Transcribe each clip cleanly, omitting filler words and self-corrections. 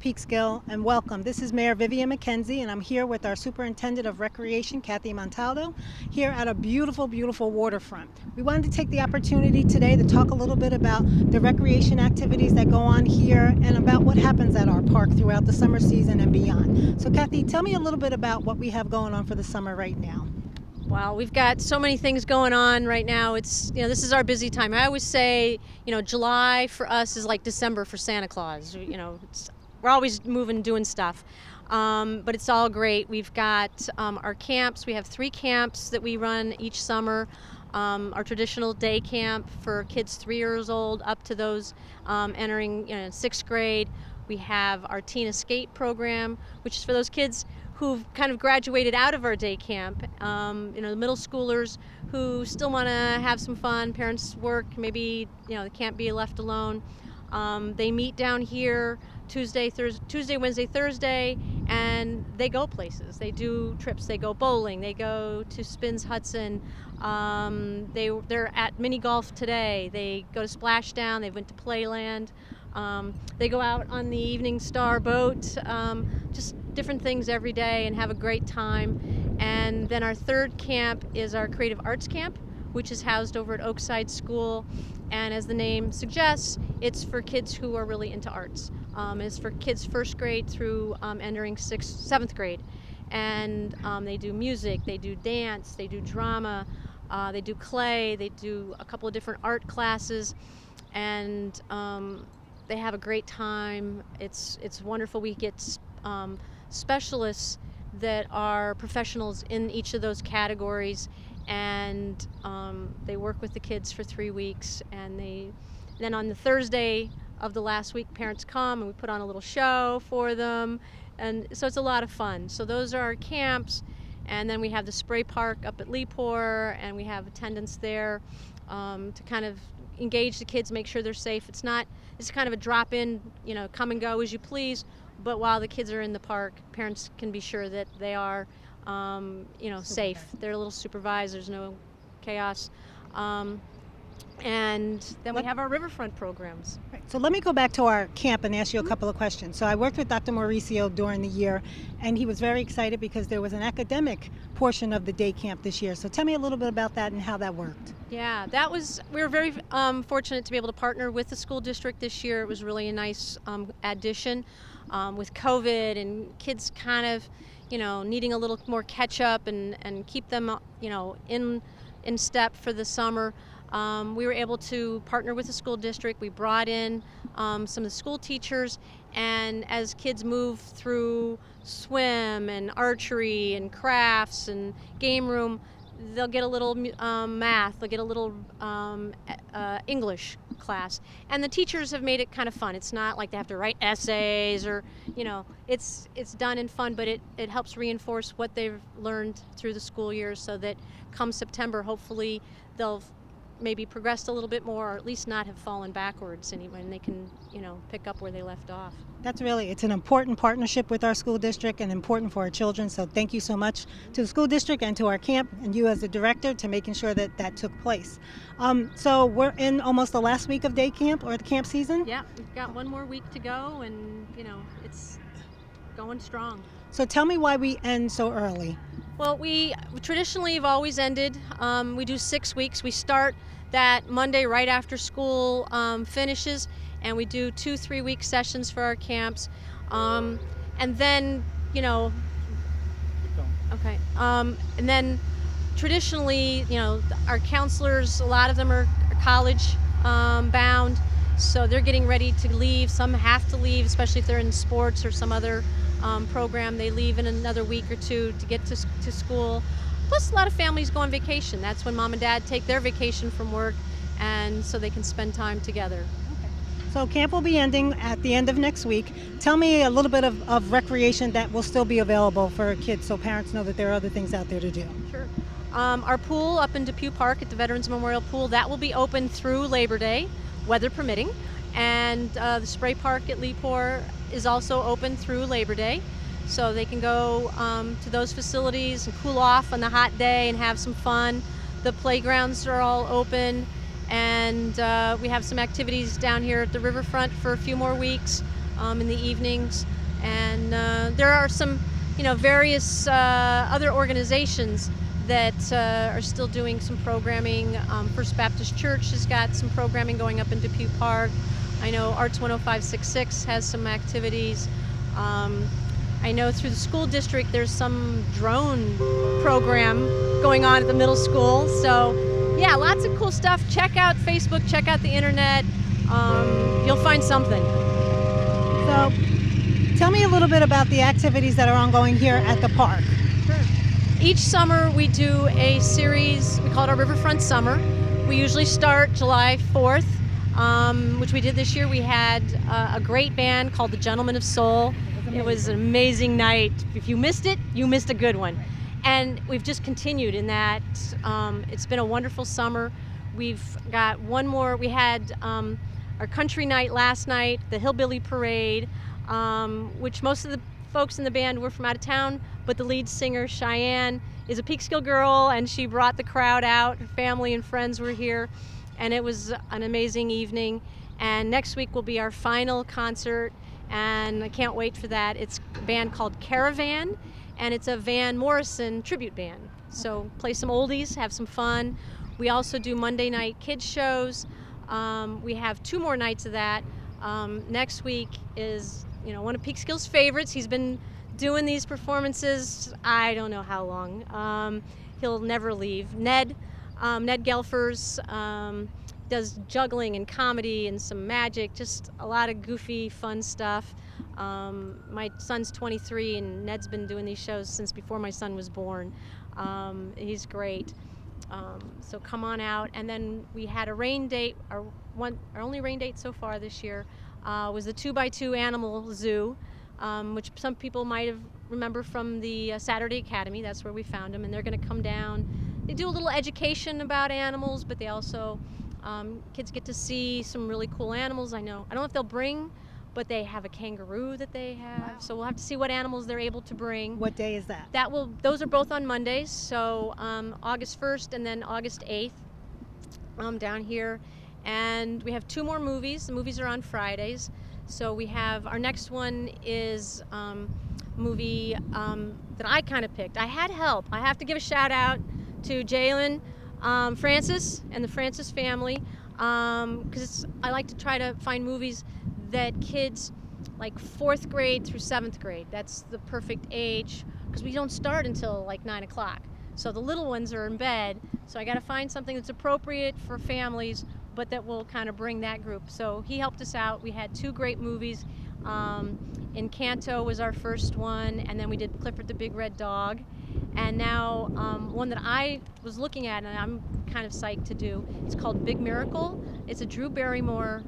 Peekskill, and welcome. This is Mayor Vivian McKenzie, and I'm here with our Superintendent of Recreation, Cathy Montaldo, here at a beautiful, beautiful waterfront. We wanted to take the opportunity today to talk a little bit about the recreation activities that go on here and about what happens at our park throughout the summer season and beyond. So Cathy, tell me a little bit about what we have going on for the summer right now. Wow, we've got so many things going on right now. This is our busy time. I always say, July for us is like December for Santa Claus. We're always moving, doing stuff. But it's all great. We've got our camps. We have 3 camps that we run each summer. Our traditional day camp for kids 3 years old up to those entering 6th grade. We have our Teen Escape program, which is for those kids who've kind of graduated out of our day camp, the middle schoolers who still want to have some fun. Parents work, maybe they can't be left alone. They meet down here Tuesday, Wednesday, Thursday, and they go places. They do trips. They go bowling. They go to Spins Hudson. They're at mini golf today. They go to Splashdown. They went to Playland. They go out on the Evening Star boat, just different things every day, and have a great time. And then our 3rd camp is our Creative Arts Camp, which is housed over at Oakside School. And as the name suggests, it's for kids who are really into arts. It's for kids 1st grade through entering 7th grade. And they do music, they do dance, they do drama, they do clay, they do a couple of different art classes. And they have a great time. It's wonderful. We get specialists that are professionals in each of those categories, and they work with the kids for 3 weeks. And then on the Thursday of the last week, parents come and we put on a little show for them, and so it's a lot of fun. So those are our camps. And then we have the spray park up at Lepore, and we have attendants there to kind of engage the kids, make sure they're safe. It's kind of a drop-in, come and go as you please. But while the kids are in the park, parents can be sure that they are, safe. They're little supervisors, no chaos. And then we have our riverfront programs. Right. So let me go back to our camp and ask you a couple of questions. So I worked with Dr. Mauricio during the year, and he was very excited because there was an academic portion of the day camp this year. So tell me a little bit about that and how that worked. Yeah, we were very fortunate to be able to partner with the school district this year. It was really a nice addition with COVID and kids kind of, needing a little more catch up and keep them, in step for the summer. We were able to partner with the school district. We brought in some of the school teachers, and as kids move through swim and archery and crafts and game room, they'll get a little math, they'll get a little English class. And the teachers have made it kind of fun. It's not like they have to write essays or, it's done in fun, but it helps reinforce what they've learned through the school year, so that come September, hopefully they'll maybe progressed a little bit more, or at least not have fallen backwards, and they can, pick up where they left off. It's an important partnership with our school district and important for our children. So thank you so much to the school district and to our camp and you as the director to making sure that took place. So we're in almost the last week of day camp or the camp season. Yeah, we've got one more week to go, and it's going strong. So tell me why we end so early. Well, we traditionally have always ended. We do 6 weeks. We start that Monday right after school finishes, and we do 2 3-week sessions for our camps. And then, okay. And then traditionally, our counselors, a lot of them are college bound, so they're getting ready to leave. Some have to leave, especially if they're in sports or some other program. They leave in another week or 2 to get to school. Plus, a lot of families go on vacation. That's when mom and dad take their vacation from work, and so they can spend time together. Okay. So camp will be ending at the end of next week. Tell me a little bit of recreation that will still be available for kids, so parents know that there are other things out there to do. Sure. Our pool up in Depew Park at the Veterans Memorial Pool, that will be open through Labor Day, weather permitting. And the spray park at Lepore is also open through Labor Day. So they can go to those facilities and cool off on the hot day and have some fun. The playgrounds are all open, and we have some activities down here at the riverfront for a few more weeks. in the evenings. And there are some, various other organizations that are still doing some programming. First Baptist Church has got some programming going up in Depew Park. I know Arts 10566 has some activities. I know through the school district there's some drone program going on at the middle school. So yeah, lots of cool stuff. Check out Facebook, check out the internet. You'll find something. So tell me a little bit about the activities that are ongoing here at the park. Sure. Each summer we do a series, we call it our Riverfront Summer. We usually start July 4th, which we did this year. We had a great band called the Gentlemen of Soul. It was an amazing night. If you missed it, you missed a good one. And we've just continued in that. It's been a wonderful summer. We've got one more. We had our country night last night, the Hillbilly Parade, which most of the folks in the band were from out of town, but the lead singer, Cheyenne, is a Peekskill girl, and she brought the crowd out. Her family and friends were here, and it was an amazing evening. And next week will be our final concert, and I can't wait for that. It's a band called Caravan, and it's a Van Morrison tribute band. So play some oldies, have some fun. We also do Monday night kids shows. We have 2 more nights of that. Next week is, one of Peekskill's favorites. He's been doing these performances, I don't know how long. He'll never leave. Ned Gelfers does juggling and comedy and some magic, just a lot of goofy, fun stuff. My son's 23 and Ned's been doing these shows since before my son was born. He's great. So come on out. And then we had a rain date. Our only rain date so far this year was the 2x2 Animal Zoo, which some people might have remember from the Saturday Academy. That's where we found them, and they're going to come down. They do a little education about animals, but they also kids get to see some really cool animals. I don't know if they'll bring, but they have a kangaroo that they have. Wow. So we'll have to see what animals they're able to bring. What day is that? Those are both on Mondays, so August 1st and then August 8th down here. And we have 2 more movies. The movies are on Fridays. So we have, our next one is a movie that I kind of picked. I had help. I have to give a shout out to Jalen, Francis, and the Francis family, because I like to try to find movies that kids like 4th grade through 7th grade. That's the perfect age, because we don't start until like 9 o'clock. So the little ones are in bed. So I got to find something that's appropriate for families, but that will kind of bring that group. So he helped us out. We had 2 great movies. Encanto was our first one, and then we did Clifford the Big Red Dog. And now one that I was looking at, and I'm kind of psyched to do, it's called Big Miracle. It's a Drew Barrymore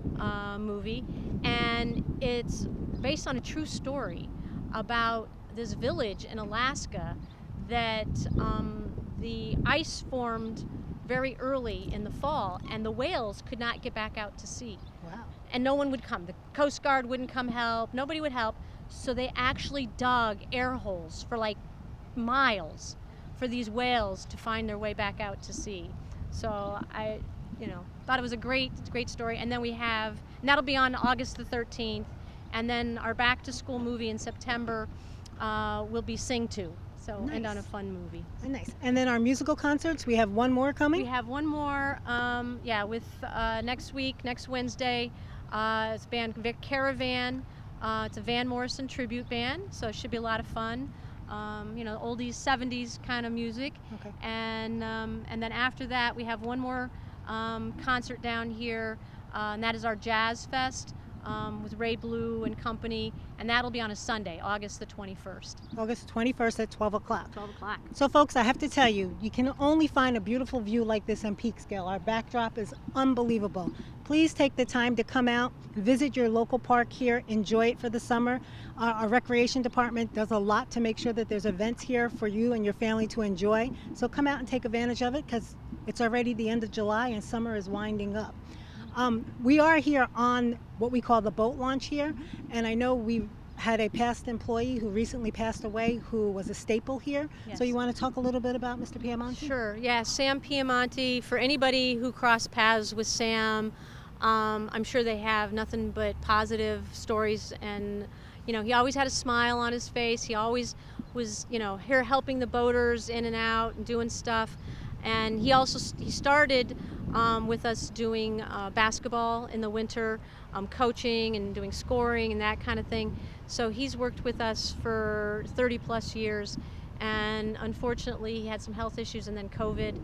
movie, and it's based on a true story about this village in Alaska that the ice formed very early in the fall, and the whales could not get back out to sea. Wow. And no one would come. The Coast Guard wouldn't come help. Nobody would help. So they actually dug air holes for like miles for these whales to find their way back out to sea. So I, thought it was a great story. And then and that'll be on August the 13th. And then our back to school movie in September will be Sing 2. So nice. End on a fun movie. Nice. And then our musical concerts, we have one more coming? We have one more, with next Wednesday. It's band Caravan. It's a Van Morrison tribute band, so it should be a lot of fun. Oldies, 70s kind of music. Okay. And then after that, we have one more concert down here, and that is our Jazz Fest with Ray Blue and company, and that'll be on a Sunday, August the 21st. August 21st at 12 o'clock. 12 o'clock. So folks, I have to tell you, you can only find a beautiful view like this in Peekskill. Our backdrop is unbelievable. Please take the time to come out, visit your local park here, enjoy it for the summer. Our recreation department does a lot to make sure that there's events here for you and your family to enjoy. So come out and take advantage of it, because it's already the end of July and summer is winding up. We are here on what we call the boat launch here, and I know we had a past employee who recently passed away who was a staple here. Yes. So you want to talk a little bit about Mr. Piemonte? Sure, yeah, Sam Piemonte. For anybody who crossed paths with Sam, I'm sure they have nothing but positive stories, and he always had a smile on his face. He always was here helping the boaters in and out and doing stuff. And he started with us doing basketball in the winter, coaching and doing scoring and that kind of thing. So he's worked with us for 30 plus years, and unfortunately he had some health issues, and then COVID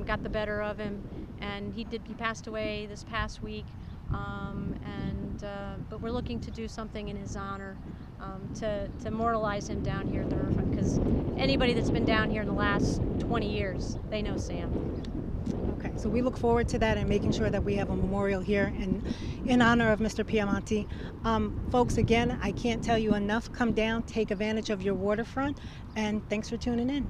got the better of him, and he passed away this past week. But we're looking to do something in his honor, to immortalize him down here at the riverfront, because anybody that's been down here in the last 20 years, they know Sam. Okay, so we look forward to that and making sure that we have a memorial here in honor of Mr. Piemonte. Folks, again, I can't tell you enough. Come down, take advantage of your waterfront, and thanks for tuning in.